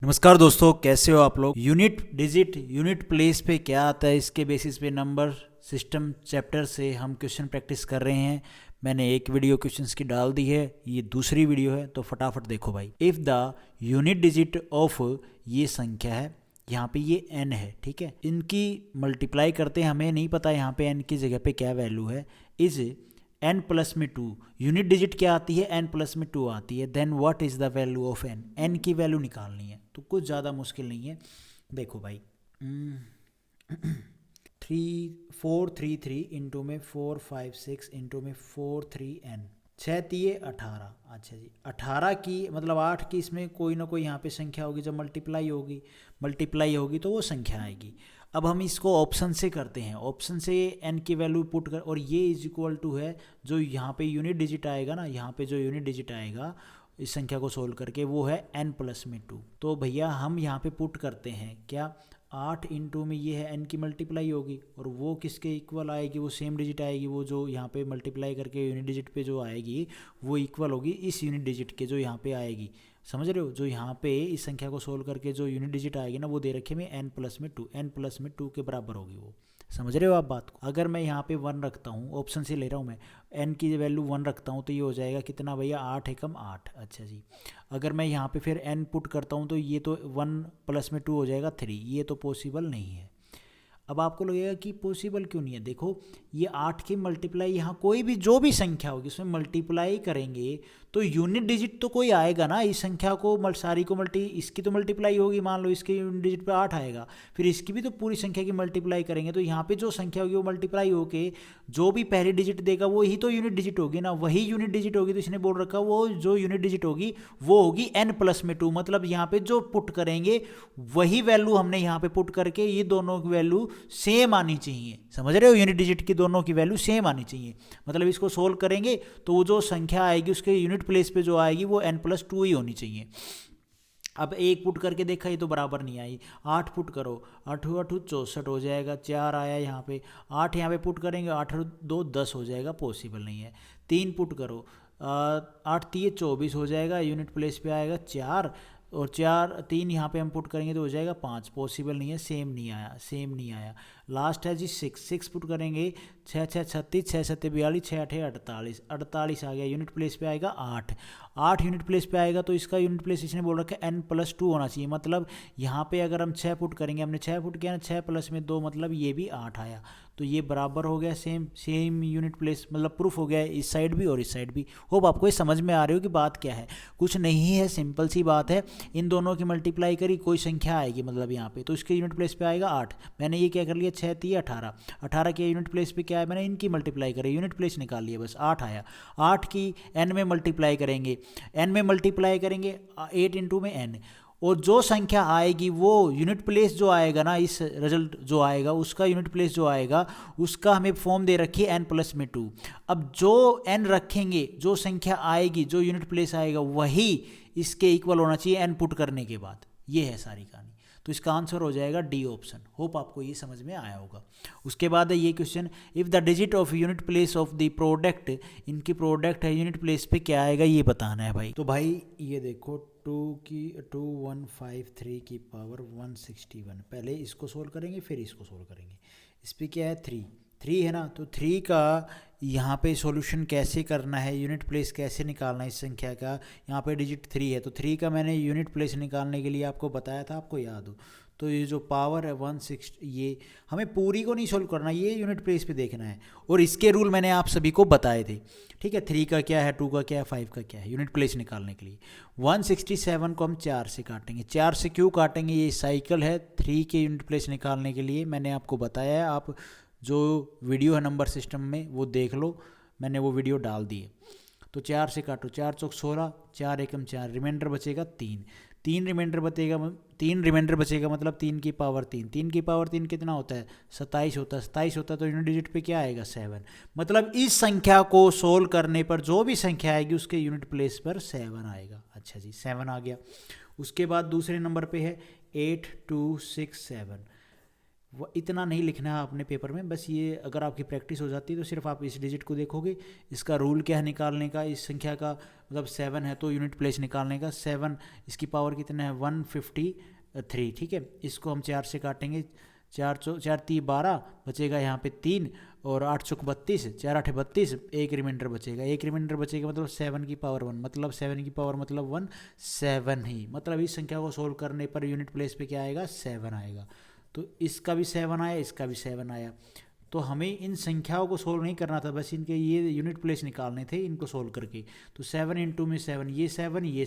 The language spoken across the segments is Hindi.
नमस्कार दोस्तों, कैसे हो आप लोग। यूनिट डिजिट यूनिट प्लेस पे क्या आता है, इसके बेसिस पे नंबर सिस्टम चैप्टर से हम क्वेश्चन प्रैक्टिस कर रहे हैं। मैंने एक वीडियो क्वेश्चंस की डाल दी है, ये दूसरी वीडियो है, तो फटाफट देखो भाई। If the unit digit of ये संख्या है, यहाँ पे ये n है, ठीक है, इनकी मल्टीप्लाई करते हैं, हमें नहीं पता यहाँ पे n की जगह पे क्या वैल्यू है। इज n प्लस में 2, यूनिट डिजिट क्या आती है, n प्लस में 2 आती है। Then what is the value of n की वैल्यू निकालनी है, तो कुछ ज़्यादा मुश्किल नहीं है। देखो भाई, 4 3 3 इंटू में 4 5 6 इंटू में 4 3 n, 6 3 18। अच्छा जी, 18 की मतलब 8 की इसमें कोई ना कोई यहाँ पे संख्या होगी, जब मल्टीप्लाई होगी तो वो संख्या आएगी। अब हम इसको ऑप्शन से करते हैं, ऑप्शन से n की वैल्यू पुट कर, और ये इज इक्वल टू है जो यहाँ पे यूनिट डिजिट आएगा ना, यहाँ पे जो यूनिट डिजिट आएगा इस संख्या को सोल्व करके, वो है n प्लस में 2। तो भैया हम यहाँ पे पुट करते हैं क्या, 8 इंटू में ये है n की मल्टीप्लाई होगी, और वो किसके इक्वल आएगी, वो सेम डिजिट आएगी, वो जो यहाँ पे मल्टीप्लाई करके यूनिट डिजिट पे जो आएगी वो इक्वल होगी इस यूनिट डिजिट के जो यहाँ पे आएगी। समझ रहे हो, जो यहाँ पे इस संख्या को सोल्व करके जो यूनिट डिजिट आएगी ना, वो दे रखे में n प्लस में 2, n प्लस में 2 के बराबर होगी वो। समझ रहे हो आप बात को। अगर मैं यहाँ पे 1 रखता हूँ, ऑप्शन से ले रहा हूँ मैं, n की वैल्यू 1 रखता हूँ, तो ये हो जाएगा कितना भैया, 8 एकम 8। अच्छा जी, अगर मैं यहाँ पे फिर n पुट करता हूँ, तो ये तो 1 प्लस में 2 हो जाएगा 3, ये तो पॉसिबल नहीं है। अब आपको लगेगा कि पॉसिबल क्यों नहीं है, देखो ये 8 की मल्टीप्लाई, यहाँ कोई भी जो भी संख्या होगी उसमें मल्टीप्लाई करेंगे तो यूनिट डिजिट तो कोई आएगा ना, इस संख्या को सारी को इसकी तो मल्टीप्लाई होगी, मान लो इसके यूनिट डिजिट पे 8 आएगा, फिर इसकी भी तो पूरी संख्या की मल्टीप्लाई करेंगे, तो यहाँ पे जो संख्या होगी वो मल्टीप्लाई होके जो भी पहली डिजिट देगा वो ही तो यूनिट डिजिट होगी ना, वही यूनिट डिजिट होगी। तो इसने बोल रखा वो जो यूनिट डिजिट होगी वो होगी n प्लस में 2, मतलब यहाँ पे जो पुट करेंगे वही वैल्यू हमने यहाँ पे पुट करके, ये दोनों की वैल्यू सेम आनी चाहिए। समझ रहे हो, यूनिट डिजिट की दोनों की वैल्यू सेम आनी चाहिए, मतलब इसको सोल्व करेंगे तो वो जो संख्या आएगी उसके यूनिट प्लेस पे जो आएगी वो n प्लस 2 ही होनी चाहिए। अब एक पुट करके देखा, ये तो बराबर नहीं आई, 8 पुट करो, 8 8 64 हो जाएगा, 4 आया यहाँ पे, 8 यहाँ पे पुट करेंगे, 8 2 10 हो जाएगा, पॉसिबल नहीं है। 3 पुट करो, 8 3 24 हो जाएगा, यूनिट प्लेस पे आएगा 4, और 3 यहाँ पे हम पुट करेंगे तो हो जाएगा 5, पॉसिबल नहीं है, सेम नहीं आया। लास्ट है जी 6 पुट करेंगे, 6 6 36, 6 7 42, 6 8 48 आ गया, यूनिट प्लेस पे आएगा 8 यूनिट प्लेस पे आएगा, तो इसका यूनिट प्लेस इसने बोल रखा है n प्लस 2 होना चाहिए, मतलब यहाँ पे अगर हम 6 पुट करेंगे, हमने 6 पुट किया ना, 6 प्लस में 2 मतलब ये भी 8 आया, तो ये बराबर हो गया, सेम यूनिट प्लेस, मतलब प्रूफ हो गया इस साइड भी और इस साइड भी। होप आपको ये समझ में आ रही हो कि बात क्या है, कुछ नहीं है, सिंपल सी बात है। इन दोनों की मल्टीप्लाई करी, कोई संख्या आएगी मतलब यहाँ पे, तो इसके यूनिट प्लेस पे आएगा 8। मैंने ये क्या कर लिया, 6 3 18, 18 के यूनिट प्लेस पे क्या है, मैंने इनकी मल्टीप्लाई करी, यूनिट प्लेस निकाल लिया, बस 8 आया। 8 की n में मल्टीप्लाई करेंगे, 8 इंटू में n, और जो संख्या आएगी वो यूनिट प्लेस जो आएगा ना, इस रिजल्ट जो आएगा उसका यूनिट प्लेस जो आएगा उसका हमें फॉर्म दे रखी है n प्लस में 2। अब जो n रखेंगे, जो संख्या आएगी, जो यूनिट प्लेस आएगा वही इसके इक्वल होना चाहिए n पुट करने के बाद। ये है सारी कहानी, तो इसका आंसर हो जाएगा डी ऑप्शन। होप आपको ये समझ में आया होगा। उसके बाद है ये question, if the digit of unit place of the product, इनकी प्रोडक्ट है, यूनिट प्लेस पे क्या आएगा ये बताना है भाई। तो भाई ये देखो, 2153 की पावर 161, पहले इसको सोल्व करेंगे फिर इसको सोल्व करेंगे। इस पर क्या है, 3 है ना, तो 3 का यहाँ पे सॉल्यूशन कैसे करना है, यूनिट प्लेस कैसे निकालना है इस संख्या का। यहाँ पे डिजिट 3 है, तो 3 का मैंने यूनिट प्लेस निकालने के लिए आपको बताया था, आपको याद हो तो ये जो पावर है 160, ये हमें पूरी को नहीं सोल्व करना, ये यूनिट प्लेस पे देखना है, और इसके रूल मैंने आप सभी को बताए थे, ठीक है। 3 का क्या है, 2 का क्या है, 5 का क्या है, यूनिट प्लेस निकालने के लिए 167 को हम 4 से काटेंगे। 4 से क्यों काटेंगे, ये साइकिल है, 3 के यूनिट प्लेस निकालने के लिए मैंने आपको बताया है, आप जो वीडियो है नंबर सिस्टम में वो देख लो, मैंने वो वीडियो डाल दी है। तो 4 से काटो, 4 चौक 16, 4 एकम 4, रिमाइंडर बचेगा 3, 3 रिमाइंडर बचेगा मतलब 3 की पावर 3, 3 की पावर 3 कितना होता है, 27 होता है, 27 होता है, तो यूनिट डिजिट पे क्या आएगा, 7, मतलब इस संख्या को सोल्व करने पर जो भी संख्या आएगी उसके यूनिट प्लेस पर 7 आएगा। अच्छा जी, 7 आ गया। उसके बाद दूसरे नंबर पे है 8267, इतना नहीं लिखना है अपने पेपर में, बस ये अगर आपकी प्रैक्टिस हो जाती है तो सिर्फ आप इस डिजिट को देखोगे। इसका रूल क्या है निकालने का, इस संख्या का मतलब 7 है तो यूनिट प्लेस निकालने का। 7 इसकी पावर कितना है 153, ठीक है। इसको हम 4 से काटेंगे, 4 3 12 बचेगा यहाँ पे 3 और 8 चौक 32, 4 8 32, एक रिमाइंडर बचेगा। एक रिमाइंडर बचेगा मतलब 7 की पावर 1, मतलब 7 की पावर मतलब 1 7 ही, मतलब इस संख्या को सोल्व करने पर यूनिट प्लेस पे क्या आएगा 7 आएगा। तो इसका भी 7 आया, इसका भी 7 आया। तो हमें इन संख्याओं को सोल्व नहीं करना था, बस इनके ये यूनिट प्लेस निकालने थे इनको सोल्व करके। तो 7 इंटू में 7, ये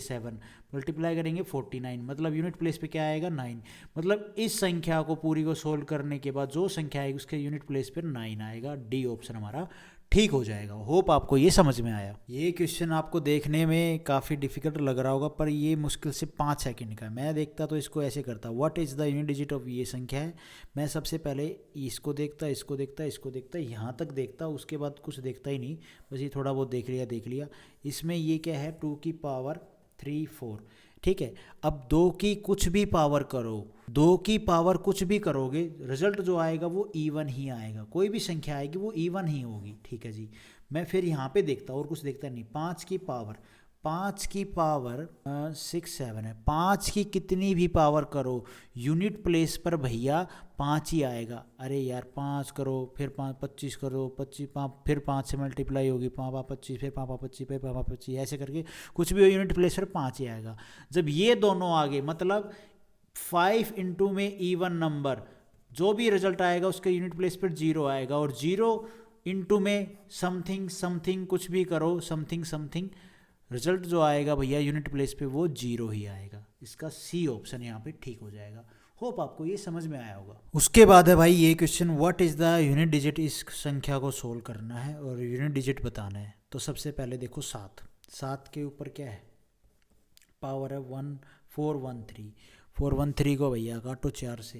7 मल्टीप्लाई करेंगे 49, मतलब यूनिट प्लेस पे क्या आएगा 9। मतलब इस संख्या को पूरी को सोल्व करने के बाद जो संख्या आएगी उसके यूनिट प्लेस पर 9 आएगा। डी ऑप्शन हमारा ठीक हो जाएगा। होप आपको ये समझ में आया। ये क्वेश्चन आपको देखने में काफ़ी डिफिकल्ट लग रहा होगा, पर ये मुश्किल से 5 सेकंड का है। मैं देखता तो इसको ऐसे करता, what is the unit digit of ये संख्या है। मैं सबसे पहले इसको देखता, इसको देखता, इसको देखता, यहाँ तक देखता, उसके बाद कुछ देखता ही नहीं, बस ये थोड़ा बहुत देख लिया। इसमें ये क्या है 2 की पावर 3 4, ठीक है। अब 2 की कुछ भी पावर करो, 2 की पावर कुछ भी करोगे, रिजल्ट जो आएगा वो इवन ही आएगा। कोई भी संख्या आएगी वो इवन ही होगी, ठीक है जी। मैं फिर यहाँ पे देखता और कुछ देखता नहीं। 5 की पावर 6 7 है। 5 की कितनी भी पावर करो यूनिट प्लेस पर भैया 5 ही आएगा। अरे यार 5 करो, फिर 5 25 करो, 25 फिर 5 से मल्टीप्लाई होगी, 5 25, फिर 5 25, फिर 5 25, ऐसे करके कुछ भी हो यूनिट प्लेस पर 5 ही आएगा। जब ये दोनों आगे मतलब 5 इंटू में इवन नंबर, जो भी रिजल्ट आएगा उसके यूनिट प्लेस पर 0 आएगा, और 0 इंटू में समथिंग समथिंग कुछ भी करो, समथिंग समथिंग, रिजल्ट जो आएगा भैया यूनिट प्लेस पे वो 0 ही आएगा। इसका सी ऑप्शन यहाँ पे ठीक हो जाएगा। होप आपको ये समझ में आया होगा। उसके बाद है भाई ये question, what is the unit digit. इस संख्या को सोल्व करना है और यूनिट डिजिट बताना है। तो सबसे पहले देखो 7 के ऊपर क्या है पावर है 413 को भैया काटो 4 से।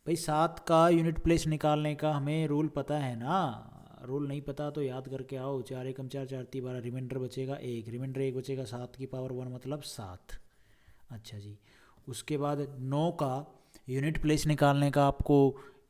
भाई 7 का यूनिट प्लेस निकालने का हमें रूल पता है ना, रूल नहीं पता तो याद करके आओ। 4 एकम 4, 4 3 12, रिमाइंडर बचेगा 1, रिमाइंडर 1 बचेगा, 7 की पावर 1 मतलब 7। अच्छा जी। उसके बाद 9 का यूनिट प्लेस निकालने का आपको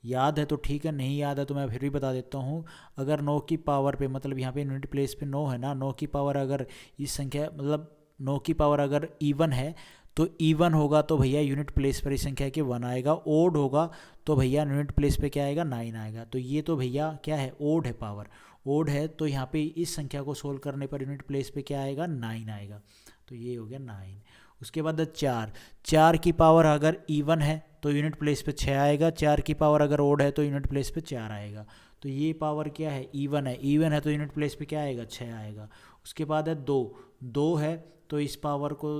याद है तो ठीक है, नहीं याद है तो मैं फिर भी बता देता हूँ। अगर 9 की पावर पे मतलब यहाँ पे यूनिट प्लेस पे 9 है ना, 9 की पावर अगर इस संख्या मतलब 9 की पावर अगर इवन है तो इवन होगा तो भैया यूनिट प्लेस पर इस संख्या के 1 आएगा। ओड होगा तो भैया यूनिट प्लेस पे क्या आएगा 9 आएगा। तो ये तो भैया क्या है ओड है, पावर ओड है, तो यहाँ पे इस संख्या को सोल्व करने पर यूनिट प्लेस पे क्या आएगा 9 आएगा। तो ये हो गया 9। उसके बाद 4 की पावर अगर इवन है तो यूनिट प्लेस पे 6 आएगा। 4 की पावर अगर ओड है तो यूनिट प्लेस पे 4 आएगा। तो ये पावर क्या है इवन है तो यूनिट प्लेस पे क्या आएगा 6 आएगा। उसके बाद है 2 है तो इस पावर को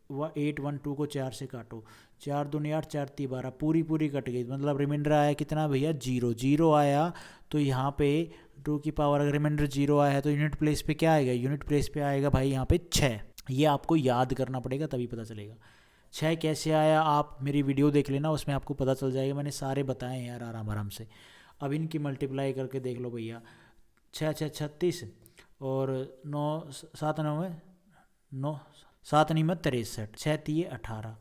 8 1 2 को 4 से काटो, 4 दूनी 8, 4 3 12, पूरी कट गई, मतलब रिमाइंडर आया कितना भैया 0 आया। तो यहाँ पे 2 की पावर अगर रिमाइंडर 0 आया है तो यूनिट प्लेस पे क्या आएगा, यूनिट प्लेस पे आएगा भाई यहाँ पे 6। ये आपको याद करना पड़ेगा तभी पता चलेगा 6 कैसे आया। आप मेरी वीडियो देख लेना, उसमें आपको पता चल जाएगा, मैंने सारे बताए हैं यार आराम से। अब इनकी मल्टीप्लाई करके देख लो भैया, 6 6 36 और 9 7 9 में 9 7 9 में 63, 6 3 18,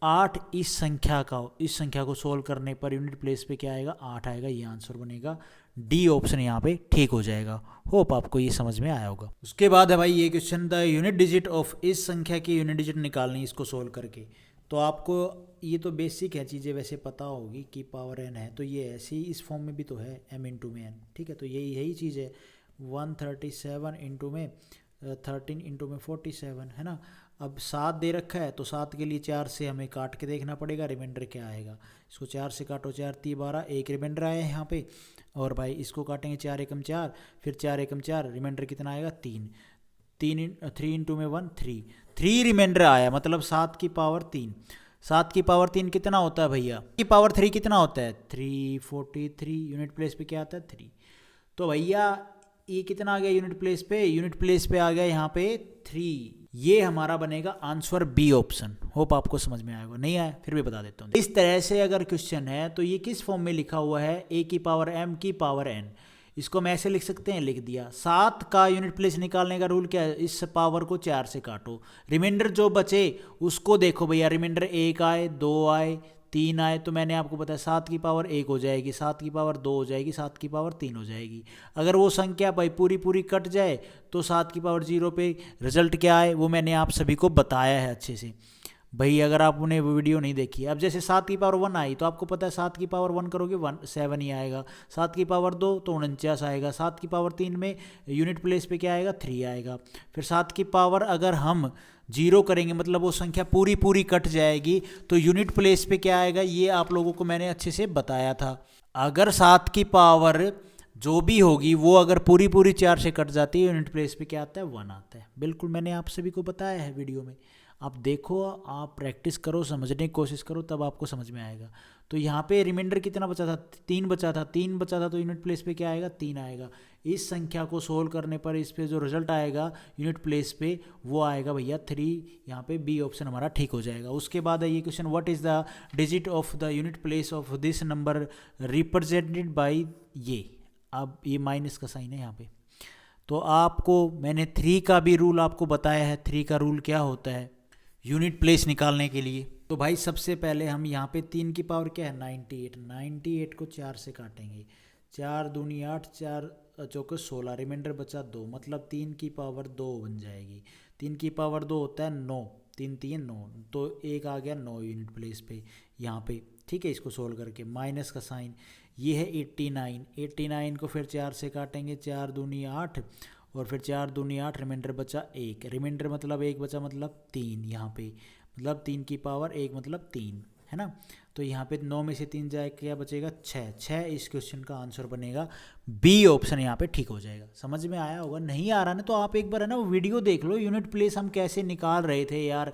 8 इस संख्या को सोल्व करने पर यूनिट प्लेस पे क्या आएगा 8 आएगा। ये आंसर बनेगा, डी ऑप्शन यहाँ पे ठीक हो जाएगा। होप आपको ये समझ में आया होगा। उसके बाद है भाई ये question, the unit digit of इस संख्या की यूनिट डिजिट निकालनी इसको सोल्व करके। तो आपको ये तो बेसिक है चीज़ें, वैसे पता होगी कि पावर n है तो ये ऐसे ही इस फॉर्म में भी तो है m इंटू में n, ठीक है। तो यही चीज़ है 137 इंटू में 13 इंटू में 47 है ना। अब 7 दे रखा है तो 7 के लिए 4 से हमें काट के देखना पड़ेगा रिमाइंडर क्या आएगा। इसको 4 से काटो, 4 3 12, एक रिमाइंडर आया है यहाँ पे, और भाई इसको काटेंगे 4 एकम 4, फिर 4 एकम 4, रिमाइंडर कितना आएगा 3 इंटू में 1 3 रिमाइंडर आया, मतलब 7 की पावर 3। 7 की पावर 3 कितना होता है भैया, की पावर 3 कितना होता है 343, यूनिट प्लेस पे क्या आता है 3। तो भैया ये कितना आ गया यूनिट प्लेस पे आ गया यहाँ पे 3। ये हमारा बनेगा आंसर बी ऑप्शन। होप आपको समझ में आएगा, नहीं आया फिर भी बता देता हूँ। इस तरह से अगर क्वेश्चन है तो ये किस फॉर्म में लिखा हुआ है, a की पावर m की पावर n, इसको हम ऐसे लिख सकते हैं, लिख दिया। 7 का यूनिट प्लेस निकालने का रूल क्या है, इस पावर को 4 से काटो, रिमाइंडर जो बचे उसको देखो भैया, रिमाइंडर 1 आए 2 आए 3 आए तो मैंने आपको बताया 7 की पावर 1 हो जाएगी, 7 की पावर 2 हो जाएगी, 7 की पावर 3 हो जाएगी। अगर वो संख्या भाई पूरी पूरी कट जाए तो 7 की पावर 0 पे रिजल्ट क्या आए वो मैंने आप सभी को बताया है अच्छे से। भाई अगर आपने वो वीडियो नहीं देखी, अब जैसे 7 की पावर 1 आई तो आपको पता है 7 की पावर 1 करोगे 7 ही आएगा, 7 की पावर 2 तो 49 आएगा, 7 की पावर 3 में यूनिट प्लेस पे क्या आएगा 3 आएगा। फिर 7 की पावर अगर हम 0 करेंगे मतलब वो संख्या पूरी पूरी कट जाएगी तो यूनिट प्लेस पे क्या आएगा ये आप लोगों को मैंने अच्छे से बताया था। अगर 7 की पावर जो भी होगी वो अगर पूरी पूरी 4 से कट जाती है यूनिट प्लेस पे क्या आता है 1 आता है। बिल्कुल मैंने आप सभी को बताया है वीडियो में, आप देखो, आप प्रैक्टिस करो, समझने की कोशिश करो, तब आपको समझ में आएगा। तो यहाँ पे रिमाइंडर कितना बचा था 3 बचा था, 3 बचा था तो यूनिट प्लेस पे क्या आएगा 3 आएगा। इस संख्या को सोल्व करने पर इस पे जो रिजल्ट आएगा यूनिट प्लेस पे वो आएगा भैया 3। यहाँ पे बी ऑप्शन हमारा ठीक हो जाएगा। उसके बाद है ये question, what is the digit of the unit place of this number represented by ये। अब ये माइनस का साइन है यहाँ पे, तो आपको मैंने 3 का भी रूल आपको बताया है। 3 का रूल क्या होता है यूनिट प्लेस निकालने के लिए। तो भाई सबसे पहले हम यहाँ पे 3 की पावर क्या है 98, 98 को 4 से काटेंगे, 4 दूनी 8, 4 चौके 16, रिमाइंडर बचा 2, मतलब 3 की पावर 2 बन जाएगी। 3 की पावर 2 होता है 9, 3 3 9, तो 1 आ गया 9 यूनिट प्लेस पे यहाँ पे। ठीक है, इसको सोल्व करके माइनस का साइन, ये है 89, 89 को फिर 4 से काटेंगे, 4 दूनी 8 और फिर 4 दूनी 8, रिमाइंडर बचा 1, रिमाइंडर मतलब 1 बचा मतलब 3 यहाँ पे, मतलब 3 की पावर 1 मतलब 3 है ना। तो यहाँ पे 9 में से 3 जाए क्या बचेगा 6, 6 इस क्वेश्चन का आंसर बनेगा। बी ऑप्शन यहाँ पे ठीक हो जाएगा। समझ में आया होगा, नहीं आ रहा ना तो आप एक बार है ना वो वीडियो देख लो, यूनिट प्लेस हम कैसे निकाल रहे थे यार,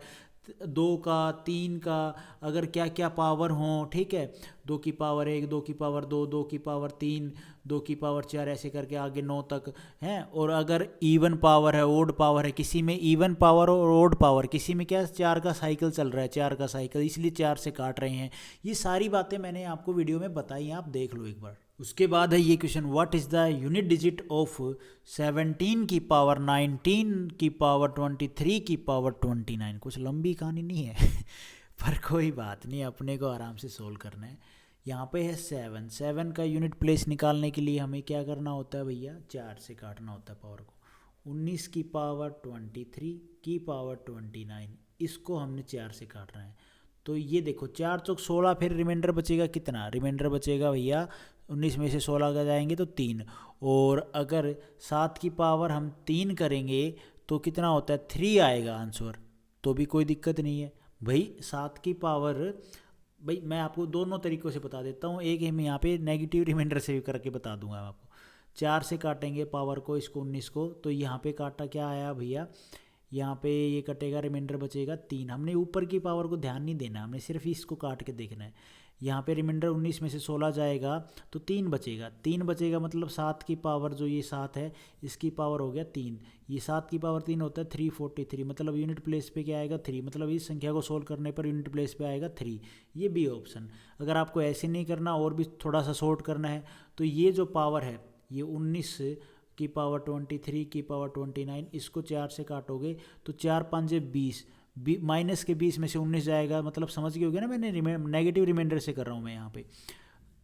2 का 3 का अगर क्या क्या पावर हों, ठीक है, 2 की पावर 1, 2 की पावर 2, 2 की पावर 3, 2 की पावर 4 ऐसे करके आगे 9 तक हैं। और अगर इवन पावर है ओड पावर है, किसी में इवन पावर और ओड पावर, किसी में क्या 4 का साइकिल चल रहा है, 4 का साइकिल, इसलिए 4 से काट रहे हैं। ये सारी बातें मैंने आपको वीडियो में बताई हैं, आप देख लो एक बार। उसके बाद है ये question, what is the unit digit of 17 की पावर 19 की पावर 23 की पावर 29। कुछ लंबी कहानी नहीं है पर कोई बात नहीं, अपने को आराम से सोल्व करना है। यहाँ पे है 7, 7 का यूनिट प्लेस निकालने के लिए हमें क्या करना होता है भैया 4 से काटना होता है पावर को। 19 की पावर 23 की पावर 29, इसको हमने 4 से काटना है। तो ये देखो 4 चौक 16, फिर रिमाइंडर बचेगा कितना, रिमाइंडर बचेगा भैया 19 में से 16 का जाएंगे तो 3, और अगर 7 की पावर हम 3 करेंगे तो कितना होता है 3 आएगा आंसर, तो भी कोई दिक्कत नहीं है भाई। 7 की पावर भाई मैं आपको दोनों तरीक़ों से बता देता हूँ, एक हम यहाँ पे नेगेटिव रिमाइंडर से भी करके बता दूंगा आपको। 4 से काटेंगे पावर को, इसको 19 को, तो यहाँ पे काटा क्या आया भैया, यहाँ पे ये कटेगा, रिमाइंडर बचेगा 3। हमने ऊपर की पावर को ध्यान नहीं देना, हमने सिर्फ इसको काट के देखना है। यहाँ पे रिमाइंडर 19 में से 16 जाएगा तो 3 बचेगा, 3 बचेगा मतलब 7 की पावर जो ये 7 है इसकी पावर हो गया 3, ये 7 की पावर 3 होता है 343, मतलब यूनिट प्लेस पे क्या आएगा 3, मतलब इस संख्या को सोल्व करने पर यूनिट प्लेस पे आएगा 3। ये बी ऑप्शन। अगर आपको ऐसे नहीं करना और भी थोड़ा सा शॉर्ट करना है तो ये जो पावर है ये 19 की पावर 23 की पावर 29, इसको 4 से काटोगे तो 4 5 20, माइनस के 20 में से 19 जाएगा, मतलब समझ गए होगे ना, मैंने नेगेटिव रिमाइंडर से कर रहा हूँ मैं यहाँ पे।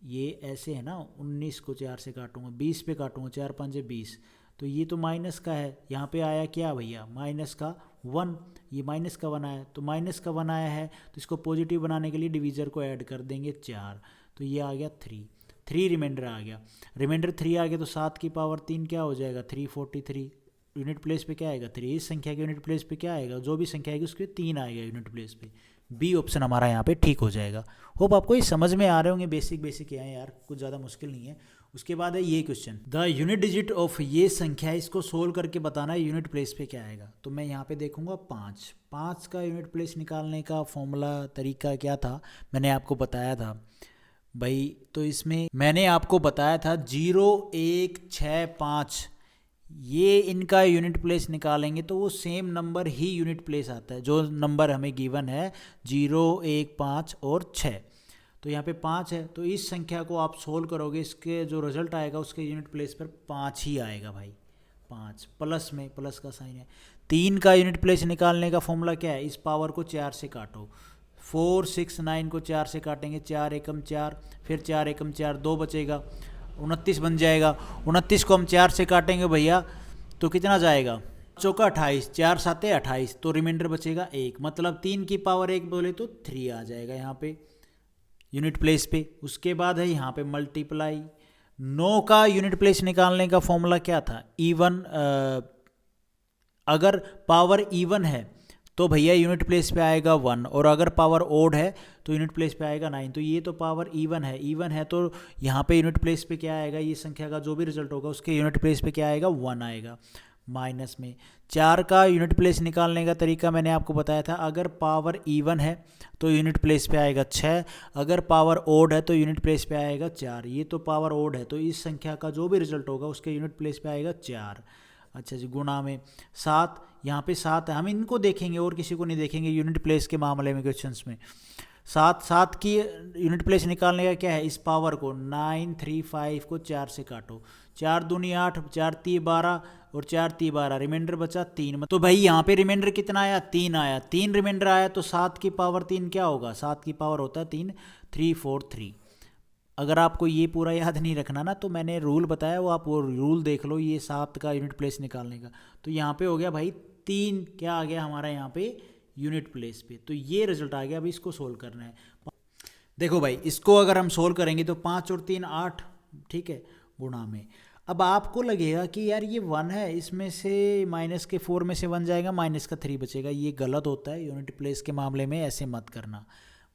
ये ऐसे है ना, 19 को 4 से काटूंगा, 20 पे काटूंगा, 4 5 20, तो ये तो माइनस का है। यहाँ पे आया क्या भैया माइनस का 1, ये माइनस का 1 आया, तो माइनस का 1 आया है तो इसको पॉजिटिव बनाने के लिए डिवीज़र को ऐड कर देंगे 4, तो ये आ गया 3 रिमाइंडर आ गया। रिमाइंडर 3 आ गया तो 7 की पावर 3 क्या हो जाएगा 343, यूनिट प्लेस पे क्या आएगा 3, इस संख्या के यूनिट प्लेस पे क्या आएगा, जो भी संख्या आएगी उसके 3 आएगा यूनिट प्लेस पे। बी ऑप्शन हमारा यहाँ पे ठीक हो जाएगा। होप आपको ये समझ में आ रहे होंगे, बेसिक है यार, कुछ ज़्यादा मुश्किल नहीं है। उसके बाद है ये question, the unit digit of ये संख्या, इसको सोल्व करके बताना है यूनिट प्लेस पे क्या आएगा। तो मैं यहाँ पे देखूंगा 5 का यूनिट प्लेस निकालने का फॉर्मूला तरीका क्या था, मैंने आपको बताया था भाई। तो इसमें मैंने आपको बताया था 0 1 6 5, ये इनका यूनिट प्लेस निकालेंगे तो वो सेम नंबर ही यूनिट प्लेस आता है जो नंबर हमें गिवन है 0 1 5 और 6। तो यहाँ पे 5 है तो इस संख्या को आप सोल्व करोगे, इसके जो रिजल्ट आएगा उसके यूनिट प्लेस पर 5 ही आएगा भाई, 5 प्लस में प्लस का साइन है। 3 का यूनिट प्लेस निकालने का फॉर्मूला क्या है, इस पावर को 4 से काटो, 4 6 9 को 4 से काटेंगे, 4 एकम 4, फिर 4 एकम 4, 2 बचेगा, 29 बन जाएगा। 29 को हम 4 से काटेंगे भैया तो कितना जाएगा, चौका 28, 4 साते 28, तो रिमाइंडर बचेगा 1, मतलब 3 की पावर 1 बोले तो 3 आ जाएगा यहाँ पे यूनिट प्लेस पे। उसके बाद है यहाँ पे मल्टीप्लाई। 9 का यूनिट प्लेस निकालने का फॉर्मूला क्या था, इवन, अगर पावर इवन है तो भैया यूनिट प्लेस पे आएगा 1, और अगर पावर ओड है तो यूनिट प्लेस पे आएगा 9। तो ये तो पावर इवन है तो यहाँ पे यूनिट प्लेस पे क्या आएगा, ये संख्या का जो भी रिजल्ट होगा उसके यूनिट प्लेस पे क्या आएगा, 1 आएगा। माइनस में 4 का यूनिट प्लेस निकालने का तरीका मैंने आपको बताया था, अगर पावर इवन है तो यूनिट प्लेस पे आएगा 6, अगर पावर ओड है तो यूनिट प्लेस पे आएगा 4। ये तो पावर ओड है तो इस संख्या का जो भी रिजल्ट होगा उसके यूनिट प्लेस पे आएगा 4। अच्छा जी, गुणा में 7, यहाँ पे 7 है, हम इनको देखेंगे और किसी को नहीं देखेंगे यूनिट प्लेस के मामले में क्वेश्चंस में। 7 की यूनिट प्लेस निकालने का क्या है, इस पावर को 9 3 5 को 4 से काटो, 4 दूनी 8, 4 3 12 और 4 3 12, रिमाइंडर बचा 3। तो भाई यहाँ पे रिमाइंडर कितना आया, 3 आया। 3 रिमाइंडर आया तो 7 की पावर 3 क्या होगा, 7 की पावर होता है 3, 3 4 3। अगर आपको ये पूरा याद नहीं रखना ना तो मैंने रूल बताया, वो आप वो रूल देख लो, ये 7 का यूनिट प्लेस निकालने का। तो यहाँ पे हो गया भाई 3, क्या आ गया हमारा यहाँ पे यूनिट प्लेस पे। तो ये रिजल्ट आ गया। अभी इसको सोल्व करना है। देखो भाई, इसको अगर हम सोल्व करेंगे तो 5 और 3 8, ठीक है, गुणा में। अब आपको लगेगा कि यार ये 1 है, इसमें से माइनस के 4 में से 1 जाएगा, माइनस का 3 बचेगा। ये गलत होता है, यूनिट प्लेस के मामले में ऐसे मत करना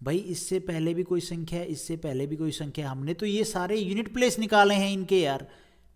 भाई। इससे पहले भी कोई संख्या है, इससे पहले भी कोई संख्या, हमने तो ये सारे यूनिट प्लेस निकाले हैं इनके यार,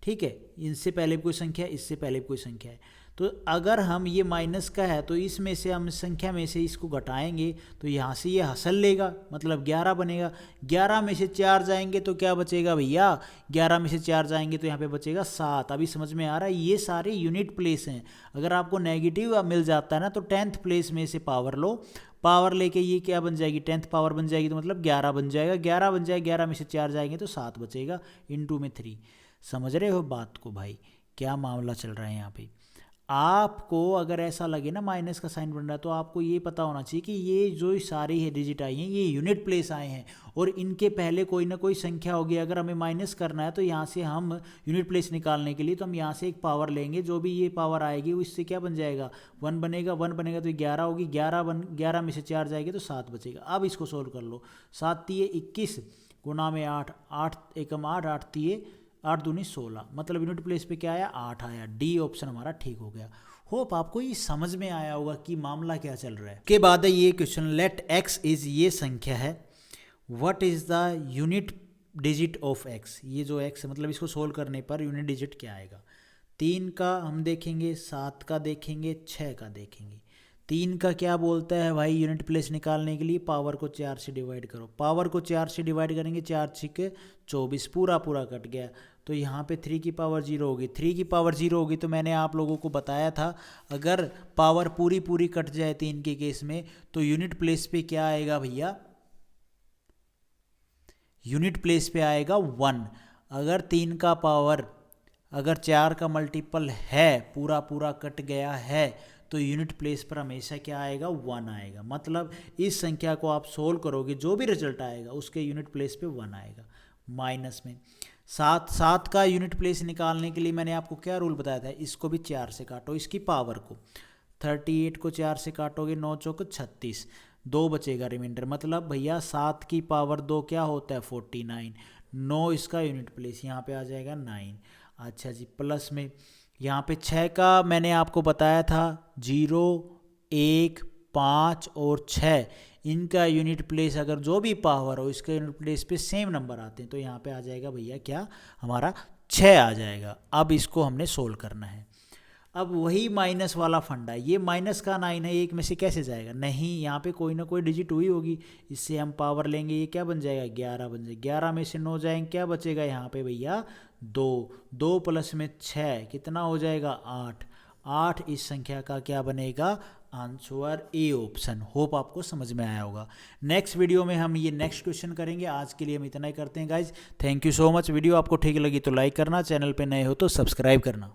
ठीक है। इनसे पहले भी कोई संख्या है, इससे पहले भी कोई संख्या है। तो अगर हम ये माइनस का है तो इसमें से हम संख्या में से इसको घटाएंगे तो यहाँ से ये हसल लेगा, मतलब 11 बनेगा। 11 में से 4 जाएंगे तो क्या बचेगा भैया, 11 में से 4 जाएंगे तो यहाँ पे बचेगा 7। अभी समझ में आ रहा है, ये सारे यूनिट प्लेस हैं। अगर आपको नेगेटिव मिल जाता है ना तो 10th प्लेस में से पावर लो, पावर लेके ये क्या बन जाएगी, 10th पावर बन जाएगी, तो मतलब 11 बन जाएगा। 11 बन जाएगा, 11 में से 4 जाएंगे तो 7 बचेगा, इनटू में 3। समझ रहे हो बात को भाई, क्या मामला चल रहा है यहाँ पे। आपको अगर ऐसा लगे ना माइनस का साइन बन रहा है तो आपको ये पता होना चाहिए कि ये जो सारी है डिजिट आई हैं ये यूनिट प्लेस आए हैं और इनके पहले कोई ना कोई संख्या होगी। अगर हमें माइनस करना है तो यहाँ से हम यूनिट प्लेस निकालने के लिए तो हम यहाँ से एक पावर लेंगे, जो भी ये पावर आएगी वो इससे क्या बन जाएगा, 1 बनेगा। 1 बनेगा तो 11 होगी, 11 में से 4 जाएगी तो 7 बचेगा। अब इसको सोल्व कर लो। 7 तिये 21 गुणा में 8, 8 एकम 8, 8 तिये 8 दूनी 16, मतलब यूनिट प्लेस पे क्या आया, 8 आया। डी ऑप्शन हमारा ठीक हो गया। होप आपको ये समझ में आया होगा कि मामला क्या चल रहा है। के बाद है ये क्वेश्चन, लेट एक्स इज, ये संख्या है, what is the unit digit of x. ये जो एक्स है मतलब इसको सोल्व करने पर यूनिट डिजिट क्या आएगा। 3 का हम देखेंगे, 7 का देखेंगे, 6 का देखेंगे। 3 का क्या बोलता है भाई, यूनिट प्लेस निकालने के लिए पावर को 4 से डिवाइड करो। पावर को 4 से डिवाइड करेंगे, 4 6 24, पूरा कट गया। तो यहाँ पे 3 की पावर 0 होगी। 3 की पावर 0 होगी तो मैंने आप लोगों को बताया था अगर पावर पूरी कट जाए 3 के केस में तो यूनिट प्लेस पे क्या आएगा भैया, यूनिट प्लेस पे आएगा 1। अगर 3 का पावर अगर 4 का मल्टीपल है, पूरा कट गया है तो यूनिट प्लेस पर हमेशा क्या आएगा, 1 आएगा। मतलब इस संख्या को आप सोल्व करोगे, जो भी रिजल्ट आएगा उसके यूनिट प्लेस पे 1 आएगा। माइनस में 7 का यूनिट प्लेस निकालने के लिए मैंने आपको क्या रूल बताया था, इसको भी 4 से काटो, इसकी पावर को। 38 को 4 से काटोगे, 9 चौक 36, 2 बचेगा रिमाइंडर। मतलब भैया 7 की पावर 2 क्या होता है, 49। 9 इसका यूनिट प्लेस, यहाँ पे आ जाएगा 9। अच्छा जी, प्लस में यहाँ पे 6 का मैंने आपको बताया था 0 1 5 और 6, इनका यूनिट प्लेस अगर जो भी पावर हो इसके यूनिट प्लेस पे सेम नंबर आते हैं तो यहाँ पे आ जाएगा भैया क्या, हमारा 6 आ जाएगा। अब इसको हमने सोल्व करना है। अब वही माइनस वाला फंडा, ये माइनस का 9 है, एक में से कैसे जाएगा, नहीं यहाँ पे कोई ना कोई डिजिट हुई होगी, इससे हम पावर लेंगे, ये क्या बन जाएगा, 11 बन जाएगा। 11 में से 9 जाएंगे, क्या बचेगा यहाँ पे भैया, 2 प्लस में 6 कितना हो जाएगा, 8 इस संख्या का क्या बनेगा, आंसर ए ऑप्शन। होप आपको समझ में आया होगा। नेक्स्ट वीडियो में हम ये नेक्स्ट क्वेश्चन करेंगे। आज के लिए हम इतना ही करते हैं guys. Thank you so much. Video आपको ठीक लगी तो लाइक करना, चैनल पे नए हो तो सब्सक्राइब करना।